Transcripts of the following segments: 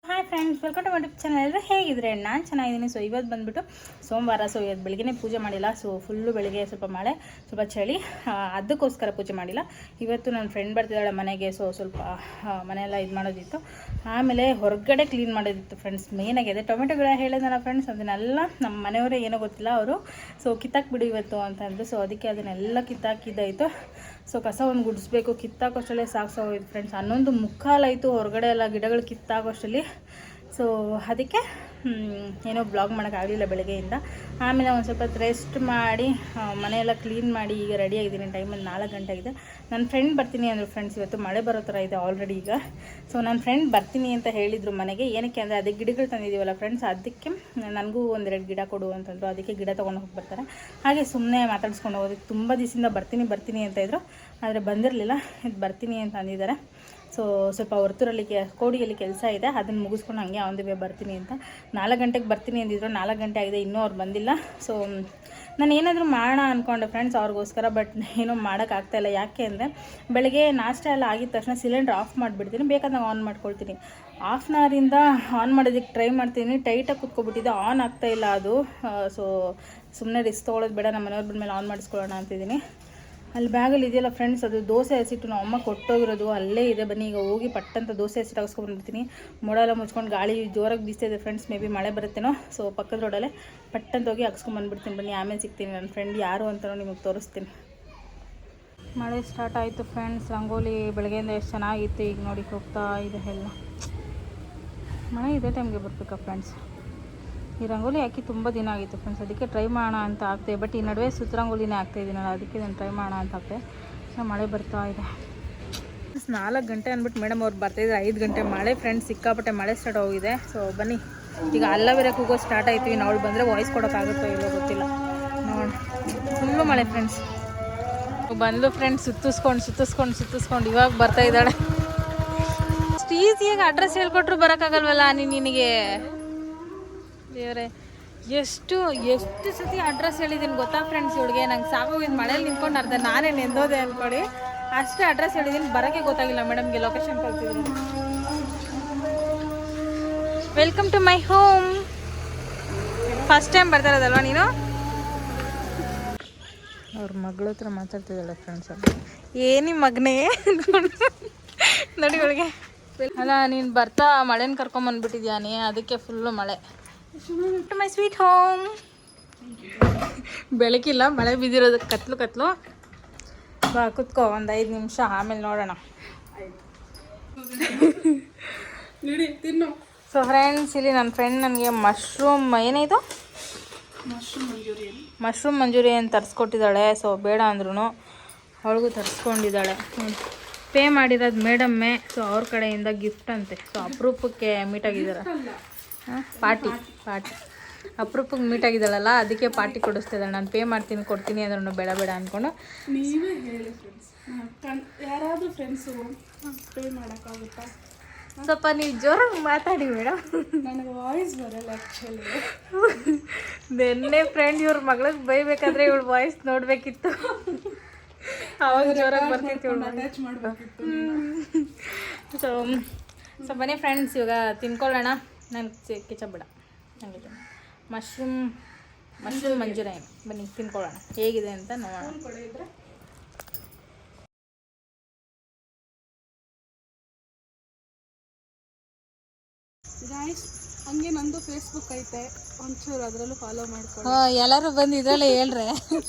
Hi friends, welcome to my YouTube channel. ಎಲ್ಲರೂ ಹೇಗಿದ್ರೆ ನಾನು ಚೆನ್ನಾಗಿದ್ದೀನಿ. ಸೊ ಇವತ್ತು ಬಂದುಬಿಟ್ಟು ಸೋಮವಾರ. ಸೊ ಇವತ್ತು ಬೆಳಗ್ಗೆ ಪೂಜೆ ಮಾಡಿಲ್ಲ. ಸೊ ಫುಲ್ಲು ಬೆಳಗ್ಗೆ ಸ್ವಲ್ಪ ಮಳೆ, ಸ್ವಲ್ಪ ಚಳಿ, ಅದಕ್ಕೋಸ್ಕರ ಪೂಜೆ ಮಾಡಿಲ್ಲ. ಇವತ್ತು ನನ್ನ ಫ್ರೆಂಡ್ ಬರ್ತಿದ್ದಾಳೆ ಮನೆಗೆ. ಸೊ ಸ್ವಲ್ಪ ಮನೆಯೆಲ್ಲ ಇದು ಮಾಡೋದಿತ್ತು. ಆಮೇಲೆ ಹೊರಗಡೆ ಕ್ಲೀನ್ ಮಾಡೋದಿತ್ತು ಫ್ರೆಂಡ್ಸ್. ಮೇನಾಗಿ ಅದೇ ಟೊಮೆಟೊ ಗಿಡ ಹೇಳಿದ್ನಲ್ಲ ಫ್ರೆಂಡ್ಸ್, ಅದನ್ನೆಲ್ಲ ನಮ್ಮ ಮನೆಯವರೇ ಏನೋ ಗೊತ್ತಿಲ್ಲ, ಅವರು ಸೊ ಕಿತ್ತಾಕ್ಬಿಡು ಇವತ್ತು ಅಂತಂದರು. ಸೊ ಅದಕ್ಕೆ ಅದನ್ನೆಲ್ಲ ಕಿತ್ತಾಕಿದ್ದಾಯಿತು. ಸೊ ಕಸ ಒಂದು ಗುಡಿಸ್ಬೇಕು, ಕಿತ್ತಾಕೋಷ್ಟಲ್ಲೇ ಸಾಕು ಹೋಯ್ತು ಫ್ರೆಂಡ್ಸ್. 11:15 ಆಯಿತು ಹೊರಗಡೆ ಎಲ್ಲ ಗಿಡಗಳು ಕಿತ್ತಾಕೋಷ್ಟರಲ್ಲಿ. ಸೊ ಅದಕ್ಕೆ ಏನೋ ಬ್ಲಾಗ್ ಮಾಡೋಕ್ಕಾಗಲಿಲ್ಲ ಬೆಳಗ್ಗೆಯಿಂದ. ಆಮೇಲೆ ಒಂದು ಸ್ವಲ್ಪ ರೆಸ್ಟ್ ಮಾಡಿ ಮನೆಯೆಲ್ಲ ಕ್ಲೀನ್ ಮಾಡಿ ಈಗ ರೆಡಿಯಾಗಿದ್ದೀನಿ. ಟೈಮಲ್ಲಿ 4 ಗಂಟೆ ಆಗಿದೆ. ನನ್ನ ಫ್ರೆಂಡ್ ಬರ್ತೀನಿ ಅಂದರು ಫ್ರೆಂಡ್ಸ್. ಇವತ್ತು ಮಳೆ ಬರೋ ಥರ ಇದೆ ಆಲ್ರೆಡಿ ಈಗ. ಸೊ ನನ್ನ ಫ್ರೆಂಡ್ ಬರ್ತೀನಿ ಅಂತ ಹೇಳಿದರು ಮನೆಗೆ. ಏನಕ್ಕೆ ಅಂದರೆ ಅದೇ ಗಿಡಗಳು ತಂದಿದ್ದೀವಲ್ಲ ಫ್ರೆಂಡ್ಸ್, ಅದಕ್ಕೆ ನನಗೂ 1-2 ಗಿಡ ಕೊಡು ಅಂತಂದರು. ಅದಕ್ಕೆ ಗಿಡ ತೊಗೊಂಡು ಹೋಗಿ ಬರ್ತಾರೆ. ಹಾಗೆ ಸುಮ್ಮನೆ ಮಾತಾಡಿಸ್ಕೊಂಡು ಹೋಗೋದಕ್ಕೆ ತುಂಬ ದಿವಸದಿಂದ ಬರ್ತೀನಿ ಅಂತ ಇದ್ರು, ಆದರೆ ಬಂದಿರಲಿಲ್ಲ. ಇದು ಬರ್ತೀನಿ ಅಂತ ಅಂದಿದ್ದಾರೆ. ಸೊ ಸ್ವಲ್ಪ ಹೊರ್ತೂರಲ್ಲಿ ಕೋಡಿಯಲ್ಲಿ ಕೆಲಸ ಇದೆ, ಅದನ್ನು ಮುಗಿಸ್ಕೊಂಡು ಹಂಗೆ ಅವನಿಗೆ ಬರ್ತೀನಿ ಅಂತ. 4 ಗಂಟೆಗೆ ಬರ್ತೀನಿ ಅಂದಿದ್ರು. 4 ಗಂಟೆ ಆಗಿದೆ, ಇನ್ನೂ ಅವ್ರು ಬಂದಿಲ್ಲ. ಸೊ ನಾನು ಏನಾದರೂ ಮಾಡೋಣ ಅಂದ್ಕೊಂಡೆ ಫ್ರೆಂಡ್ಸ್ ಅವ್ರಿಗೋಸ್ಕರ. ಬಟ್ ಏನೂ ಮಾಡೋಕ್ಕಾಗ್ತಾಯಿಲ್ಲ. ಯಾಕೆ ಅಂದರೆ ಬೆಳಗ್ಗೆ ನಾಷ್ಟ ಎಲ್ಲ ಆಗಿದ ತಕ್ಷಣ ಸಿಲಿಂಡ್ರ್ ಆಫ್ ಮಾಡಿಬಿಡ್ತೀನಿ, ಬೇಕಾದಾಗ ಆನ್ ಮಾಡ್ಕೊಳ್ತೀನಿ. ಹಾಫ್ ಆನ್ ಅವರಿಂದ ಆನ್ ಮಾಡೋದಕ್ಕೆ ಟ್ರೈ ಮಾಡ್ತೀನಿ, ಟೈಟಾಗಿ ಕುತ್ಕೊಬಿಟ್ಟಿದೆ, ಆನ್ ಆಗ್ತಾಯಿಲ್ಲ ಅದು. ಸೊ ಸುಮ್ಮನೆ ರಿಸ್ಕ್ ತೊಗೊಳೋದು ಬೇಡ, ನಮ್ಮ ಮನೆಯವ್ರ ಬಂದಮೇಲೆ ಆನ್ ಮಾಡಿಸ್ಕೊಳ್ಳೋಣ ಅಂತಿದ್ದೀನಿ. ಅಲ್ಲಿ ಬ್ಯಾಗಲ್ಲಿ ಇದೆಯಲ್ಲ ಫ್ರೆಂಡ್ಸ್, ಅದು ದೋಸೆ ಹಸಿಟ್ಟು ನಮ್ಮ ಅಮ್ಮ ಕೊಟ್ಟೋಗಿರೋದು ಅಲ್ಲೇ ಇದೆ. ಬನ್ನಿ ಈಗ ಹೋಗಿ ಪಟ್ಟಂತ ದೋಸೆ ಹಸಿಟ್ಟು ಹಾಕ್ಸ್ಕೊಂಡ್ಬಂದಿರ್ತೀನಿ. ಮೋಡ ಎಲ್ಲ ಮುಚ್ಕೊಂಡು ಗಾಳಿ ಜೋರಾಗಿ ಬೀಸ್ತಾ ಇದೆ ಫ್ರೆಂಡ್ಸ್. ಮೇ ಬಿ ಮಳೆ ಬರುತ್ತೇನೋ. ಸೊ ಪಕ್ಕದ ರೋಡಲ್ಲೇ ಪಟ್ಟಂತ ಹೋಗಿ ಹಾಕ್ಸ್ಕೊಂಡ್ಬಂದ್ಬಿಡ್ತೀನಿ. ಬನ್ನಿ ಆಮೇಲೆ ಸಿಗ್ತೀನಿ. ನನ್ನ ಫ್ರೆಂಡ್ ಯಾರು ಅಂತಲೂ ನಿಮಗೆ ತೋರಿಸ್ತೀನಿ. ಮಳೆ ಸ್ಟಾರ್ಟ್ ಆಯಿತು ಫ್ರೆಂಡ್ಸ್. ರಂಗೋಲಿ ಬೆಳಗ್ಗೆಯಿಂದ ಎಷ್ಟು ಚೆನ್ನಾಗಿತ್ತು, ಈಗ ನೋಡಿ ಹೋಗ್ತಾ ಇದೆ ಎಲ್ಲ. ಮಳೆ ಇದೇ ಟೈಮ್ಗೆ ಬರ್ಬೇಕಾ ಫ್ರೆಂಡ್ಸ್? ಈ ರಂಗೋಲಿ ಹಾಕಿ ತುಂಬ ದಿನ ಆಗಿತ್ತು ಫ್ರೆಂಡ್ಸ್. ಅದಕ್ಕೆ ಟ್ರೈ ಮಾಡೋಣ ಅಂತ ಆಗ್ತದೆ. ಬಟ್ ಈ ನಡುವೆ ಸುತ್ತರಂಗೋಲಿನೇ ಆಗ್ತಾಯಿದ್ದೀನಲ್ಲ, ಅದಕ್ಕೆ ನಾನು ಟ್ರೈ ಮಾಡೋಣ ಅಂತ ಆಗ್ತದೆ. ಸೊ ಮಳೆ ಬರ್ತಾ ಇದೆ. 4 ಗಂಟೆ ಅಂದ್ಬಿಟ್ಟು ಮೇಡಮ್ ಅವ್ರು ಬರ್ತಾಯಿದ್ರು. 5 ಗಂಟೆ ಮಳೆ ಫ್ರೆಂಡ್ಸ್, ಸಿಕ್ಕಾಪಟ್ಟೆ ಮಳೆ ಸ್ಟಾರ್ಟ್ ಹೋಗಿದೆ. ಸೊ ಬನ್ನಿ ಈಗ ಅಲ್ಲವರೆ ಕೂಗೋ ಸ್ಟಾರ್ಟ್ ಆಯ್ತೀವಿ. ನಾವು ಬಂದರೆ ವಾಯ್ಸ್ ಕೊಡೋಕ್ಕಾಗುತ್ತೋ ಇಲ್ಲೋ ಗೊತ್ತಿಲ್ಲ, ನೋಡೋಣ. ಫುಲ್ಲು ಮಳೆ ಫ್ರೆಂಡ್ಸ್. ಬಂದು ಫ್ರೆಂಡ್ಸ್ ಸುತ್ತಿಸ್ಕೊಂಡು ಇವಾಗ ಬರ್ತಾ ಇದ್ದಾಳೆ. ಅಷ್ಟು ಈಸಿಯಾಗಿ ಅಡ್ರೆಸ್ ಹೇಳ್ಕೊಟ್ರು ಬರೋಕ್ಕಾಗಲ್ವಲ್ಲ ನಿನಗೆ? ದೇವರೇ, ಎಷ್ಟು ಸತಿ ಅಡ್ರೆಸ್ ಹೇಳಿದ್ದೀನಿ ಗೊತ್ತಾ ಫ್ರೆಂಡ್ಸ್ ಇವಳಿಗೆ. ನಂಗೆ ಸಾಕೋಗಿದ್ದು ಮಳೇಲಿ ನಿಂತ್ಕೊಂಡು ಅರ್ಧ ನಾನೇ ನೆಂದೋದೆ ಅಂದ್ಕೊಡಿ. ಅಷ್ಟೇ ಅಡ್ರೆಸ್ ಹೇಳಿದ್ದೀನಿ, ಬರೋಕ್ಕೆ ಗೊತ್ತಾಗಿಲ್ಲ ಮೇಡಮ್ಗೆ. ಲೊಕೇಶನ್ ಕಳ್ತಿದ್ದೀನಿ. Welcome to my home. First time ಬರ್ತಾ ಇರೋದಲ್ವಾ ನೀನು? ಅವ್ರ ಮಗಳ ಹತ್ರ ಮಾತಾಡ್ತಿದ್ದಾಳೆ ಫ್ರೆಂಡ್ಸ್. ಏನಿ ಮಗನೇ ನೋಡಿ ಇವಳಿಗೆ. ಅಲ್ಲ ನೀನು ಬರ್ತಾ ಮಳೆನ ಕರ್ಕೊಂಬಂದ್ಬಿಟ್ಟಿದ್ಯಾನಿ, ಅದಕ್ಕೆ ಫುಲ್ಲು ಮಳೆ. To my sweet home. ಬೆಳಕಿಲ್ಲ, ಮಳೆ ಬಿದ್ದಿರೋದು ಕತ್ಲು. ಬಾ ಕುತ್ಕೋ ಒಂದು 5 ನಿಮಿಷ, ಆಮೇಲೆ ನೋಡೋಣ. ಸೊ ಫ್ರೆಂಡ್ಸ್, ಇಲ್ಲಿ ನನ್ನ ಫ್ರೆಂಡ್ ನನಗೆ ಮಶ್ರೂಮ್ ಏನಿದು ಮಶ್ರೂಮ್ ಮಂಚೂರಿಯನ್ ತರಿಸ್ಕೊಟ್ಟಿದ್ದಾಳೆ. ಸೊ ಬೇಡ ಅಂದ್ರೂ ಅವಳಿಗೂ ತರಿಸ್ಕೊಂಡಿದ್ದಾಳೆ. ಪೇ ಮಾಡಿರೋದು ಮೇಡಮ್ಮೇ. ಸೊ ಅವ್ರ ಕಡೆಯಿಂದ ಗಿಫ್ಟ್ ಅಂತೆ. ಸೊ ಅಪರೂಪಕ್ಕೆ ಮೀಟಾಗಿದ್ದಾರೆ. ಪಾರ್ಟಿ ಅಪರೂಪಕ್ಕೆ ಮೀಟಾಗಿದ್ದಾಳಲ್ಲ, ಅದಕ್ಕೆ ಪಾರ್ಟಿ ಕೊಡಿಸ್ತಿದ್ದಾಳೆ. ನಾನು ಪೇ ಕೊಡ್ತೀನಿ ಅಂದ್ರೂ ಬೇಡ ಅಂದ್ಕೊಂಡು. ನೀವೇ ಹೇಳಿ ಫ್ರೆಂಡ್ಸ್, ಯಾರಾದರೂ ಫ್ರೆಂಡ್ಸು ಪೇ ಮಾಡೋಕ್ಕಾಗುತ್ತಾ? ಸ್ವಲ್ಪ ನೀವು ಜೋರಾಗಿ ಮಾತಾಡಿ ಮೇಡಮ್, ನನಗೆ ವಾಯ್ಸ್ ಬರಲ್ಲ ಆ್ಯಕ್ಚುಲಿ. ನೆನ್ನೆ ಫ್ರೆಂಡ್ ಇವ್ರ ಮಗಳಿಗೆ ಬೈಬೇಕಾದ್ರೆ ಇವಳು ವಾಯ್ಸ್ ನೋಡಬೇಕಿತ್ತು, ಅವಾಗ ಜೋರಾಗಿ ಬರ್ತಿತ್ತು ಇವಳು. ಅಟ್ಯಾಚ್ ಮಾಡಬೇಕಿತ್ತು. ಸೊ ಬನ್ನಿ ಫ್ರೆಂಡ್ಸ್, ಇವಾಗ ತಿನ್ಕೊಳ್ಳೋಣ. ನಾನು ಕಿಚಪ್ ಬೇಡ, ನನಗೆ ಮಶ್ರೂಮ್ ಮಂಚೂರಿಯನ್. ಬನ್ನಿ ತಿನ್ಕೊಳ್ಳೋಣ ಹೇಗಿದೆ ಅಂತ ನೋಡೋಣ. ಗಾಯ್ಸ್, ಹಂಗೆ ನಂದು ಫೇಸ್ಬುಕ್ ಐತೆ, ಒಂಚೂರು ಅದರಲ್ಲೂ ಫಾಲೋ ಮಾಡ್ಕೊಳ್ಳಿ. ಎಲ್ಲರೂ ಬಂದು ಇದರಲ್ಲೇ ಹೇಳ್ರೆ.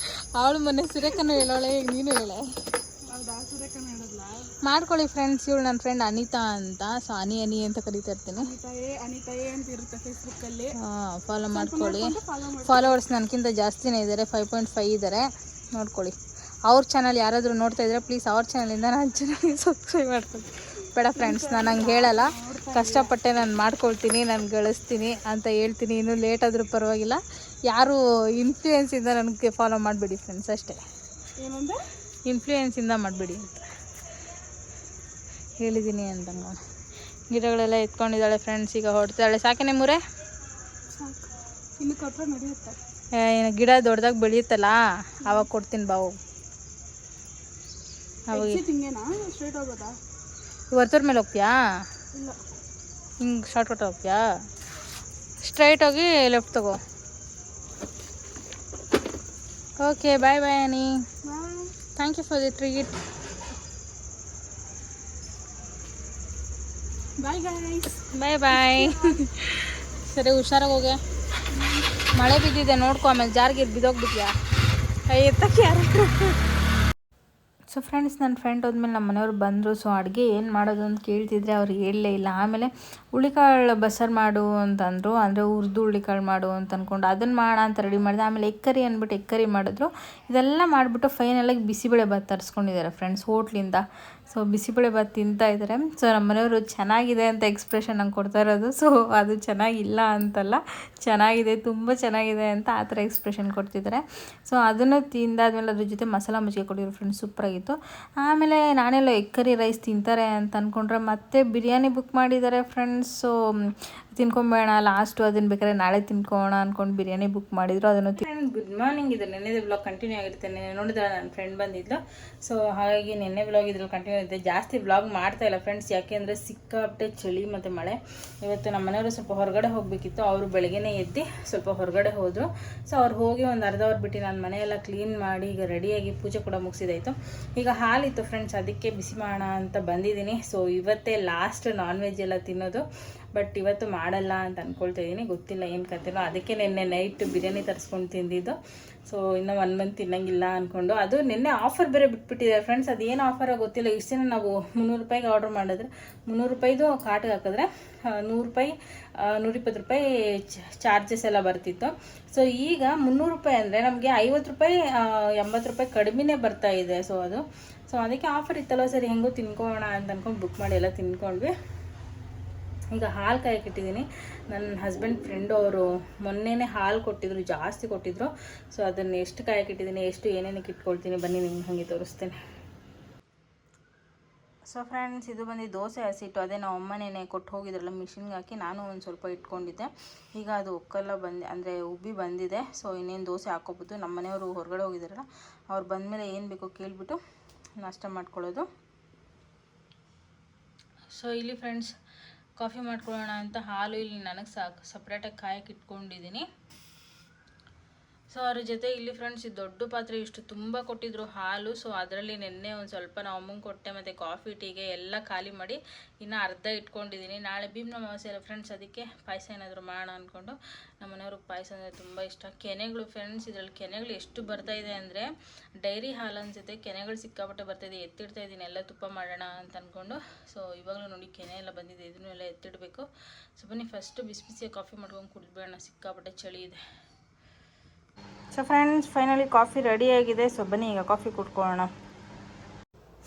ಅವಳು ಮೊನ್ನೆ ಸುರೇಖನೂ ಹೇಳೋಳೆ, ಈಗ ನೀನು ಹೇಳೆ. ಹೌದಾ? ಸುರೇಖನ ಹೇಳೋದ್ಲ? ಮಾಡ್ಕೊಳ್ಳಿ ಫ್ರೆಂಡ್ಸ್. ಇವಳು ನನ್ನ ಫ್ರೆಂಡ್ ಅನಿತಾ ಅಂತ. ಸೊ ಅನಿ ಅಂತ ಕರಿತಾ ಇರ್ತೀನಿ. ಅನಿತಾ ಅಂತ ಇರುತ್ತೆ ಫೇಸ್ಬುಕ್ಕಲ್ಲಿ. ಫಾಲೋ ಮಾಡ್ಕೊಳ್ಳಿ. ಫಾಲೋವರ್ಸ್ ನನಗಿಂತ ಜಾಸ್ತಿನೇ ಇದ್ದಾರೆ, 5.5 ಇದ್ದಾರೆ. ನೋಡ್ಕೊಳ್ಳಿ. ಅವ್ರ ಚಾನಲ್ ಯಾರಾದರೂ ನೋಡ್ತಾ ಇದ್ರೆ ಪ್ಲೀಸ್ ಅವ್ರ ಚಾನಲಿಂದ ನನ್ನ ಚಾನಲ್ಗೆ ಸಬ್ಸ್ಕ್ರೈಬ್ ಮಾಡ್ಕೊಳ್ಳಿ. ಬೇಡ ಫ್ರೆಂಡ್ಸ್, ನಾನು ಹಂಗೆ ಹೇಳಲ್ಲ. ಕಷ್ಟಪಟ್ಟೆ ನಾನು ಮಾಡ್ಕೊಳ್ತೀನಿ, ನಾನು ಗಳಿಸ್ತೀನಿ ಅಂತ ಹೇಳ್ತೀನಿ. ಇನ್ನೂ ಲೇಟ್ ಆದರೂ ಪರವಾಗಿಲ್ಲ. ಯಾರು ಇನ್ಫ್ಲೂಯೆನ್ಸಿಂದ ನನಗೆ ಫಾಲೋ ಮಾಡಿಬಿಡಿ ಫ್ರೆಂಡ್ಸ್, ಅಷ್ಟೇ. ಏನಂದರೆ ಇನ್ಫ್ಲೂಯೆನ್ಸಿಂದ ಮಾಡಿಬಿಡಿ ಅಂತ ಹೇಳಿದ್ದೀನಿ ಅಂತ. ಗಿಡಗಳೆಲ್ಲ ಎತ್ಕೊಂಡಿದ್ದಾಳೆ ಫ್ರೆಂಡ್ಸ್. ಈಗ ಹೊಡ್ತಾಳೆ. ಸಾಕೇನೆ ಮೂರೇ? ಇನ್ನು ಕೊಟ್ಟರೆ ನಡೆಯುತ್ತೆ. ಗಿಡ ದೊಡ್ಡದಾಗಿ ಬೆಳೆಯುತ್ತಲ್ಲ, ಆವಾಗ ಕೊಡ್ತೀನಿ ಬಾವು. ಅವಾಗ ಹಿಂಗೇನಾ ಸ್ಟ್ರೈಟ್ ಹೋಗೋದಾ? ಹೊರ್ತೂರ್ ಮೇಲೆ ಹೋಗ್ತೀಯಾ? ಇಲ್ಲ, ಹಿಂಗೆ ಶಾರ್ಟ್ ಕಟ್ ಹೋಗ್ತೀಯಾ? ಸ್ಟ್ರೈಟ್ ಹೋಗಿ ಲೆಫ್ಟ್ ತಗೋ. Okay, bye bye Ani. Thank you for the treat. Bye guys. Bye bye. ಸರಿ, ಹುಷಾರಾಗಿ ಹೋಗೆ. ಮಳೆ ಬಿದ್ದಿದೆ ನೋಡ್ಕೊ, ಆಮೇಲೆ ಜಾರ್ಗೆ ಬಿದ್ದೋಗ್ಬಿಟ್ಯಾ? ಎತ್ತಕ್ಕೆ ಯಾರು? ಸೊ ಫ್ರೆಂಡ್ಸ್, ನನ್ನ ಫ್ರೆಂಡ್ ಹೋದ್ಮೇಲೆ ನಮ್ಮ ಮನೆಯವ್ರು ಬಂದರು. ಸೊ ಅಡುಗೆ ಏನು ಮಾಡೋದು ಅಂತ ಕೇಳ್ತಿದ್ರೆ ಅವ್ರು ಹೇಳಲೇ ಇಲ್ಲ. ಆಮೇಲೆ ಹುಳಿಕಾಳು ಬಸ್ಸಾರು ಮಾಡು ಅಂತಂದರು. ಅಂದರೆ ಹುರಿದು ಹುಳಿಕಾಳು ಮಾಡು ಅಂತ ಅಂದ್ಕೊಂಡು ಅದನ್ನು ಮಾಡೋಣ ಅಂತ ರೆಡಿ ಮಾಡಿದೆ. ಆಮೇಲೆ ಎಗ್ ಕರಿ ಅಂದ್ಬಿಟ್ಟು ಎಗ್ ಕರಿ ಮಾಡಿದ್ರು. ಇದೆಲ್ಲ ಮಾಡಿಬಿಟ್ಟು ಫೈನಲಾಗಿ ಬಿಸಿಬೇಳೆ ಭಾತ್ ತರಿಸ್ಕೊಂಡಿದ್ದಾರೆ ಫ್ರೆಂಡ್ಸ್ ಹೋಟ್ಲಿಂದ. ಸೊ ಬಿಸಿಬೇಳೆ ಭಾತ್ ತಿಂತಾ ಇದ್ದಾರೆ. ಸೊ ನಮ್ಮ ಮನೆಯವರು ಚೆನ್ನಾಗಿದೆ ಅಂತ ಎಕ್ಸ್ಪ್ರೆಷನ್ ನಂಗೆ ಕೊಡ್ತಾ ಇರೋದು. ಸೊ ಅದು ಚೆನ್ನಾಗಿಲ್ಲ ಅಂತಲ್ಲ, ಚೆನ್ನಾಗಿದೆ, ತುಂಬ ಚೆನ್ನಾಗಿದೆ ಅಂತ ಆ ಥರ ಎಕ್ಸ್ಪ್ರೆಷನ್ ಕೊಡ್ತಿದ್ದಾರೆ. ಸೊ ಅದನ್ನು ತಿಂದಾದ್ಮೇಲೆ ಅದ್ರ ಜೊತೆ ಮಸಾಲ ಮಜ್ಜಿಗೆ ಕೊಟ್ಟಿದ್ರು ಫ್ರೆಂಡ್ಸ್, ಸೂಪರಾಗಿತ್ತು. ಆಮೇಲೆ ನಾನೆಲ್ಲ ಎಗ್ ಕರಿ ರೈಸ್ ತಿಂತಾರೆ ಅಂತ ಅಂದ್ಕೊಂಡ್ರೆ ಮತ್ತೆ ಬಿರಿಯಾನಿ ಬುಕ್ ಮಾಡಿದ್ದಾರೆ ಫ್ರೆಂಡ್ಸ್. ಸೊ ತಿನ್ಕೊಂಬೇಡ ಲಾಸ್ಟು, ಅದನ್ನು ಬೇಕಾದ್ರೆ ನಾಳೆ ತಿನ್ಕೋಣ ಅಂದ್ಕೊಂಡು ಬಿರಿಯಾನಿ ಬುಕ್ ಮಾಡಿದ್ರು. ಅದನ್ನು ಗುಡ್ ಮಾರ್ನಿಂಗ್. ಇದು ನೆನ್ನೆದು ಬ್ಲಾಗ್ ಕಂಟಿನ್ಯೂ ಆಗಿರುತ್ತೆ. ನೆನ್ನೆ ನೋಡಿದ್ರೆ ನನ್ನ ಫ್ರೆಂಡ್ ಬಂದಿದ್ಲು. ಸೊ ಹಾಗಾಗಿ ನೆನ್ನೆ ಬ್ಲಾಗ್ ಇದ್ರಲ್ಲಿ ಕಂಟಿನ್ಯೂ ಇದೆ. ಜಾಸ್ತಿ ಬ್ಲಾಗ್ ಮಾಡ್ತಾ ಇಲ್ಲ ಫ್ರೆಂಡ್ಸ್, ಯಾಕೆಂದರೆ ಸಿಕ್ಕಾಪಟ್ಟೆ ಚಳಿ ಮತ್ತು ಮಳೆ. ಇವತ್ತು ನಮ್ಮ ಮನೆಯವರು ಸ್ವಲ್ಪ ಹೊರಗಡೆ ಹೋಗಬೇಕಿತ್ತು. ಅವರು ಬೆಳಗ್ಗೆನೇ ಎದ್ದು ಸ್ವಲ್ಪ ಹೊರಗಡೆ ಹೋದರು. ಸೊ ಅವ್ರು ಹೋಗಿ ಒಂದು ಅರ್ಧ ಅವರ್ ಬಿಟ್ಟು ನಾನು ಮನೆಯೆಲ್ಲ ಕ್ಲೀನ್ ಮಾಡಿ ಈಗ ರೆಡಿಯಾಗಿ ಪೂಜೆ ಕೂಡ ಮುಗಿಸಿದಾಯಿತು. ಈಗ ಹಾಲಿತ್ತು ಫ್ರೆಂಡ್ಸ್, ಅದಕ್ಕೆ ಬಿಸಿ ಮಾಡೋಣ ಅಂತ ಬಂದಿದ್ದೀನಿ. ಸೊ ಇವತ್ತೇ ಲಾಸ್ಟ್ ನಾನ್ ವೆಜ್ ಎಲ್ಲ ತಿನ್ನೋದು. ಬಟ್ ಇವತ್ತು ಮಾಡಲ್ಲ ಅಂತ ಅಂದ್ಕೊಳ್ತಾ ಇದ್ದೀನಿ, ಗೊತ್ತಿಲ್ಲ ಏನು ಕತೆನೋ. ಅದಕ್ಕೆ ನಿನ್ನೆ ನೈಟ್ ಬಿರಿಯಾನಿ ತರಿಸ್ಕೊಂಡು ತಿಂದಿದ್ದು. ಸೊ ಇನ್ನೂ 1 ಮಂತ್ ತಿನ್ನಂಗಿಲ್ಲ ಅಂದ್ಕೊಂಡು. ಅದು ನಿನ್ನೆ ಆಫರ್ ಬೇರೆ ಬಿಟ್ಬಿಟ್ಟಿದ್ದಾರೆ ಫ್ರೆಂಡ್ಸ್. ಅದೇನು ಆಫರೋ ಗೊತ್ತಿಲ್ಲ. ಇಷ್ಟು ದಿನ ನಾವು 300 ರೂಪಾಯಿಗೆ ಆರ್ಡ್ರ್ ಮಾಡಿದ್ರೆ 300 ರೂಪಾಯಿದು ಕಾರ್ಟ್ಗೆ ಹಾಕಿದ್ರೆ 100 ರೂಪಾಯಿ 120 ರೂಪಾಯಿ ಚಾರ್ಜಸ್ ಎಲ್ಲ ಬರ್ತಿತ್ತು. ಸೊ ಈಗ 300 ರೂಪಾಯಿ ಅಂದರೆ ನಮಗೆ 50 ರೂಪಾಯಿ 80 ರೂಪಾಯಿ ಕಡಿಮೆನೇ ಬರ್ತಾ ಇದೆ. ಸೊ ಅದಕ್ಕೆ ಆಫರ್ ಇತ್ತಲ್ಲ, ಸರಿ ಹೆಂಗೋ ತಿನ್ಕೊಳ್ಳೋಣ ಅಂತ ಅಂದ್ಕೊಂಡು ಬುಕ್ ಮಾಡಿ ಎಲ್ಲ ತಿನ್ಕೊಂಡ್ವಿ. ಈಗ ಹಾಲು ಕಾಯಕ್ಕಿಟ್ಟಿದ್ದೀನಿ. ನನ್ನ ಹಸ್ಬೆಂಡ್ ಫ್ರೆಂಡು ಅವರು ಮೊನ್ನೆನೇ ಹಾಲು ಕೊಟ್ಟಿದ್ರು, ಜಾಸ್ತಿ ಕೊಟ್ಟಿದ್ರು. ಸೊ ಅದನ್ನು ಎಷ್ಟು ಕಾಯಕ್ಕಿಟ್ಟಿದ್ದೀನಿ, ಎಷ್ಟು ಏನೇನಕ್ಕೆ ಇಟ್ಕೊಳ್ತೀನಿ ಬನ್ನಿ ನಿಮ್ಗೆ ಹಾಗೆ ತೋರಿಸ್ತೇನೆ. ಸೊ ಫ್ರೆಂಡ್ಸ್, ಇದು ಬಂದು ದೋಸೆ ಹಸಿಟ್ಟು. ಅದೇ ನಾವು ಅಮ್ಮನೇನೆ ಕೊಟ್ಟು ಹೋಗಿದ್ರಲ್ಲ ಮಿಷಿನ್ಗೆ ಹಾಕಿ, ನಾನು ಒಂದು ಸ್ವಲ್ಪ ಇಟ್ಕೊಂಡಿದ್ದೆ. ಈಗ ಅದು ಒಕ್ಕಲ್ಲ ಅಂದರೆ ಉಬ್ಬಿ ಬಂದಿದೆ. ಸೊ ಇನ್ನೇನು ದೋಸೆ ಹಾಕೋಬೋದು. ನಮ್ಮ ಮನೆಯವರು ಹೊರಗಡೆ ಹೋಗಿದ್ದಾರಲ್ಲ, ಅವ್ರು ಬಂದಮೇಲೆ ಏನು ಬೇಕೋ ಕೇಳಿಬಿಟ್ಟು ನಾಷ್ಟ ಮಾಡ್ಕೊಳ್ಳೋದು. ಸೊ ಇಲ್ಲಿ ಫ್ರೆಂಡ್ಸ್ ಕಾಫಿ ಮಾಡ್ಕೊಳ್ಳೋಣ ಅಂತ ಹಾಲು ಇಲ್ಲಿ ನನಗೆ ಸಪ್ರೇಟಾಗಿ ಕಾಯಕ್ಕೆ ಇಟ್ಕೊಂಡಿದ್ದೀನಿ. ಸೊ ಅದ್ರ ಜೊತೆ ಇಲ್ಲಿ ಫ್ರೆಂಡ್ಸ್ ಈ ದೊಡ್ಡ ಪಾತ್ರೆ ಇಷ್ಟು ತುಂಬ ಕೊಟ್ಟಿದ್ರು ಹಾಲು. ಸೊ ಅದರಲ್ಲಿ ನೆನ್ನೆ ಒಂದು ಸ್ವಲ್ಪ ನಾವು ಅಮ್ಮಂಗೆ ಕೊಟ್ಟೆ, ಮತ್ತು ಕಾಫಿ ಟೀಗೆ ಎಲ್ಲ ಖಾಲಿ ಮಾಡಿ ಇನ್ನು ಅರ್ಧ ಇಟ್ಕೊಂಡಿದ್ದೀನಿ. ನಾಳೆ ಭೀಮ್ನ ಅಮಾವಾಸ್ಯೆ ಅಲ್ಲ ಫ್ರೆಂಡ್ಸ್, ಅದಕ್ಕೆ ಪಾಯಸ ಏನಾದರೂ ಮಾಡೋಣ ಅಂದ್ಕೊಂಡು. ನಮ್ಮ ಮನೆಯವ್ರಿಗೆ ಪಾಯಸ ಅಂದರೆ ತುಂಬ ಇಷ್ಟ. ಕೆನೆಗಳು ಫ್ರೆಂಡ್ಸ್, ಇದರಲ್ಲಿ ಕೆನೆಗಳು ಎಷ್ಟು ಬರ್ತಾಯಿದೆ ಅಂದರೆ ಡೈರಿ ಹಾಲು ಅನಿಸುತ್ತೆ. ಕೆನೆಗಳು ಸಿಕ್ಕಾಪಟ್ಟೆ ಬರ್ತಾಯಿದೆ. ಎತ್ತಿಡ್ತಾ ಇದ್ದೀನಿ ಎಲ್ಲ ತುಪ್ಪ ಮಾಡೋಣ ಅಂತ ಅಂದ್ಕೊಂಡು. ಸೊ ಇವಾಗಲೂ ನೋಡಿ ಕೆನೆ ಎಲ್ಲ ಬಂದಿದೆ, ಇದನ್ನು ಎಲ್ಲ ಎತ್ತಿಡಬೇಕು. ಸೊ ಬನ್ನಿ ಫಸ್ಟು ಬಿಸಿ ಬಿಸಿ ಕಾಫಿ ಮಾಡ್ಕೊಂಡು ಕುಡಿದ್ಬೇಡ, ಸಿಕ್ಕಾಪಟ್ಟೆ ಚಳಿ ಇದೆ. ಸೊ ಫ್ರೆಂಡ್ಸ್ ಫೈನಲಿ ಕಾಫಿ ರೆಡಿಯಾಗಿದೆ. ಸೊ ಬನ್ನಿ ಈಗ ಕಾಫಿ ಕುಡ್ಕೊಳ್ಳೋಣ.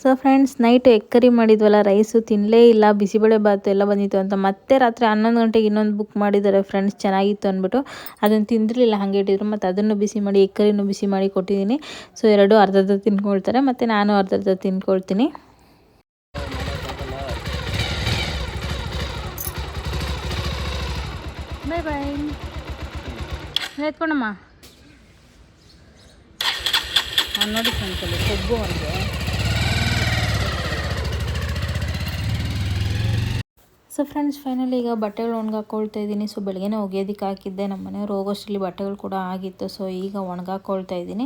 So friends, night egg curry ಮಾಡಿದ್ವಲ್ಲ, ರೈಸು ತಿನ್ನಲೇ ಇಲ್ಲ, ಬಿಸಿಬೇಳೆ ಭಾತು ಎಲ್ಲ ಬಂದಿತ್ತು ಅಂತ ಮತ್ತೆ ರಾತ್ರಿ 11 ಗಂಟೆಗೆ ಇನ್ನೊಂದು ಬುಕ್ ಮಾಡಿದ್ದಾರೆ ಫ್ರೆಂಡ್ಸ್, ಚೆನ್ನಾಗಿತ್ತು ಅಂದ್ಬಿಟ್ಟು. ಅದನ್ನು ತಿಂದಿರಲಿಲ್ಲ, ಹಾಗೆ ಇಟ್ಟಿದ್ರು. ಮತ್ತು ಅದನ್ನು ಬಿಸಿ ಮಾಡಿ ಎಗ್ ಕರಿನೂ ಬಿಸಿ ಮಾಡಿ ಕೊಟ್ಟಿದ್ದೀನಿ. ಸೊ ಎರಡು ಅರ್ಧರ್ಧ ತಿನ್ಕೊಳ್ತಾರೆ, ಮತ್ತು ನಾನು ಅರ್ಧರ್ಧ ತಿನ್ಕೊಳ್ತೀನಿ. ಬಾಯ್ ಬಾಯ್. ಎತ್ಕೊಂಡಮ್ಮ ನೋಡಿ ಫ್ರೆಂಡ್ಸ್, ಅಲ್ಲಿ ಕೊಬ್ಬು ಒಂದು. ಸೊ ಫ್ರೆಂಡ್ಸ್ ಫೈನಲಿ ಈಗ ಬಟ್ಟೆಗಳು ಒಣಗಾಕೊಳ್ತಾ ಇದ್ದೀನಿ. ಸೊ ಬೆಳಗ್ಗೆನೇ ಒಗೆಯೋದಕ್ಕೆ ಹಾಕಿದ್ದೆ, ನಮ್ಮ ಮನೆಯವ್ರು ಹೋಗೋಷ್ಟರಲ್ಲಿ ಬಟ್ಟೆಗಳು ಕೂಡ ಆಗಿತ್ತು. ಸೊ ಈಗ ಒಣಗಾಕೊಳ್ತಾ ಇದ್ದೀನಿ.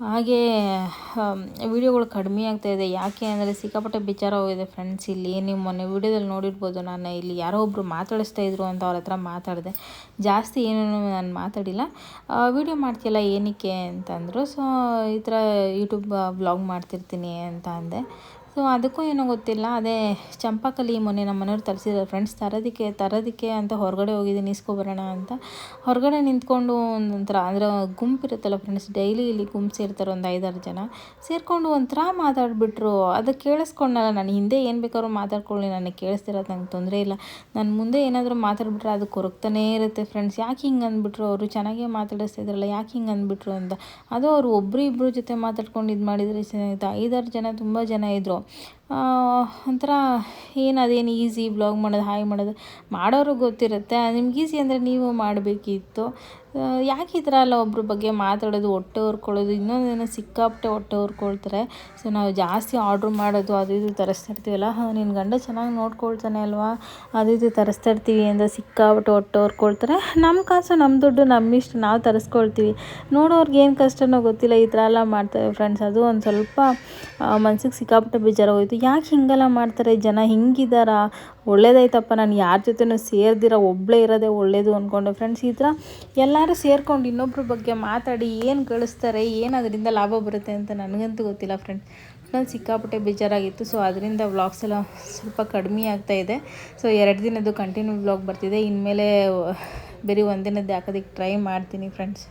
ಹಾಗೇ ವೀಡಿಯೋಗಳು ಕಡಿಮೆ ಆಗ್ತಾಯಿದೆ. ಯಾಕೆ ಅಂದರೆ ಸಿಕ್ಕಾಪಟ್ಟೆ ವಿಚಾರ ಹೋಗಿದೆ ಫ್ರೆಂಡ್ಸ್. ಇಲ್ಲಿ ನೀವು ಮೊನ್ನೆ ವೀಡಿಯೋದಲ್ಲಿ ನೋಡಿರ್ಬೋದು, ನಾನು ಇಲ್ಲಿ ಯಾರೋ ಒಬ್ಬರು ಮಾತಾಡಿಸ್ತಾ ಇದ್ರು ಅಂತ ಅವ್ರ ಹತ್ರ ಮಾತಾಡಿದೆ. ಜಾಸ್ತಿ ಏನೂ ನಾನು ಮಾತಾಡಿಲ್ಲ. ವೀಡಿಯೋ ಮಾಡ್ತಿಲ್ಲ ಏನಕ್ಕೆ ಅಂತಂದರು. ಸೊ ಈ ಥರ ಯೂಟ್ಯೂಬ್ ವ್ಲಾಗ್ ಮಾಡ್ತಿರ್ತೀನಿ ಅಂತ ಅಂದೆ. ಸೊ ಅದಕ್ಕೂ ಏನೋ ಗೊತ್ತಿಲ್ಲ. ಅದೇ ಚಂಪಾಕಲಿ ಮೊನ್ನೆ ನಮ್ಮ ಮನೆಯವ್ರು ತರಿಸಿದ್ರು ಫ್ರೆಂಡ್ಸ್, ತರೋದಕ್ಕೆ ಅಂತ ಹೊರಗಡೆ ಹೋಗಿದ್ದೀನಿ ಇಸ್ಕೊಬರೋಣ ಅಂತ. ಹೊರಗಡೆ ನಿಂತ್ಕೊಂಡು ಒಂಥರ ಅಂದರೆ ಗುಂಪಿರುತ್ತಲ್ಲ ಫ್ರೆಂಡ್ಸ್, ಡೈಲಿ ಇಲ್ಲಿ ಗುಂಪು ಸೇರ್ತಾರೆ, ಒಂದು 5-6 ಜನ ಸೇರಿಕೊಂಡು ಒಂಥರ ಮಾತಾಡಿಬಿಟ್ರು. ಅದು ಕೇಳಿಸ್ಕೊಂಡಲ್ಲ. ನಾನು ಹಿಂದೆ ಏನು ಬೇಕಾದ್ರೂ ಮಾತಾಡ್ಕೊಳ್ಳಿ, ನನಗೆ ಕೇಳಿಸ್ತಿರೋದು ನಂಗೆ ತೊಂದರೆ ಇಲ್ಲ. ನಾನು ಮುಂದೆ ಏನಾದರೂ ಮಾತಾಡ್ಬಿಟ್ರೆ ಅದು ಕೊರಗ್ತಾನೇ ಇರುತ್ತೆ ಫ್ರೆಂಡ್ಸ್. ಯಾಕೆ ಹಿಂಗೆ ಅಂದ್ಬಿಟ್ರು, ಅವರು ಚೆನ್ನಾಗೇ ಮಾತಾಡಿಸ್ತಿದ್ರಲ್ಲ, ಯಾಕೆ ಹಿಂಗೆ ಅಂದ್ಬಿಟ್ರು ಅಂತ. ಅದು ಅವರು ಒಬ್ಬರು ಇಬ್ಬರು ಜೊತೆ ಮಾತಾಡ್ಕೊಂಡು ಇದು ಮಾಡಿದರೆ ಚೆನ್ನಾಗಿತ್ತು. 5-6 ಜನ ತುಂಬ ಜನ ಇದ್ದರು. ಒಂಥರ ಅದೇನು ಈಸಿ ಬ್ಲಾಗ್ ಮಾಡೋದು ಹಾಗೆ ಮಾಡೋರಿಗೆ ಗೊತ್ತಿರುತ್ತೆ. ನಿಮ್ಗೆ ಈಸಿ ಅಂದರೆ ನೀವು ಮಾಡಬೇಕಿತ್ತು. ಯಾಕೆ ಈ ಥರ ಎಲ್ಲ ಒಬ್ರ ಬಗ್ಗೆ ಮಾತಾಡೋದು, ಹೊಟ್ಟೆ ಹೊರ್ಕೊಳ್ಳೋದು, ಇನ್ನೊಂದೇನೋ ಸಿಕ್ಕಾಪಟ್ಟೆ ಹೊಟ್ಟೆ ಹೊರ್ಕೊಳ್ತಾರೆ. ಸೊ ನಾವು ಜಾಸ್ತಿ ಆರ್ಡ್ರ್ ಮಾಡೋದು ಅದು ಇದು ತರಿಸ್ತಾ ಇರ್ತೀವಲ್ಲ, ನಿನ್ನ ಗಂಡ ಚೆನ್ನಾಗಿ ನೋಡ್ಕೊಳ್ತಾನೆ ಅಲ್ವಾ, ಅದು ಇದು ತರಿಸ್ತಾ ಇರ್ತೀವಿ ಅಂತ ಸಿಕ್ಕಾಪಟ್ಟೆ ಹೊಟ್ಟೆ ಹೊರ್ಕೊಳ್ತಾರೆ. ನಮ್ಮ ಕಾಸು ನಮ್ಮ ದುಡ್ಡು ನಮ್ಮ ಇಷ್ಟ, ನಾವು ತರಿಸ್ಕೊಳ್ತೀವಿ. ನೋಡೋರ್ಗೆ ಏನು ಕಷ್ಟನೋ ಗೊತ್ತಿಲ್ಲ, ಈ ಥರ ಎಲ್ಲ ಮಾಡ್ತಾರೆ ಫ್ರೆಂಡ್ಸ್. ಅದು ಒಂದು ಸ್ವಲ್ಪ ಮನ್ಸಿಗೆ ಸಿಕ್ಕಾಪಟ್ಟೆ ಬೇಜಾರಾಗೋಯ್ತು. ಯಾಕೆ ಹಿಂಗೆಲ್ಲ ಮಾಡ್ತಾರೆ ಜನ, ಹಿಂಗಿದ್ದಾರಾ? ಒಳ್ಳೇದಾಯ್ತಪ್ಪ, ನಾನು ಯಾರ ಜೊತೆನೂ ಸೇರ್ದಿರ ಒಬ್ಬಳೇ ಇರೋದೇ ಒಳ್ಳೇದು ಅಂದ್ಕೊಂಡೆ ಫ್ರೆಂಡ್ಸ್. ಈ ಥರ ಎಲ್ಲರೂ ಸೇರ್ಕೊಂಡು ಇನ್ನೊಬ್ರ ಬಗ್ಗೆ ಮಾತಾಡಿ ಏನು ಗಳಿಸ್ತಾರೆ, ಏನು ಅದರಿಂದ ಲಾಭ ಬರುತ್ತೆ ಅಂತ ನನಗಂತೂ ಗೊತ್ತಿಲ್ಲ ಫ್ರೆಂಡ್ಸ್. ನಾನು ಸಿಕ್ಕಾಪಟ್ಟೆ ಬೇಜಾರಾಗಿತ್ತು. ಸೊ ಅದರಿಂದ ವ್ಲಾಗ್ಸ್ ಎಲ್ಲ ಸ್ವಲ್ಪ ಕಡಿಮೆ ಆಗ್ತಾಯಿದೆ. ಸೊ 2 ದಿನದ್ದು ಕಂಟಿನ್ಯೂ ವ್ಲಾಗ್ ಬರ್ತಿದೆ. ಇನ್ಮೇಲೆ ಬರೀ ಒಂದಿನದ್ದು ಹಾಕೋದಕ್ಕೆ ಟ್ರೈ ಮಾಡ್ತೀನಿ ಫ್ರೆಂಡ್ಸ್.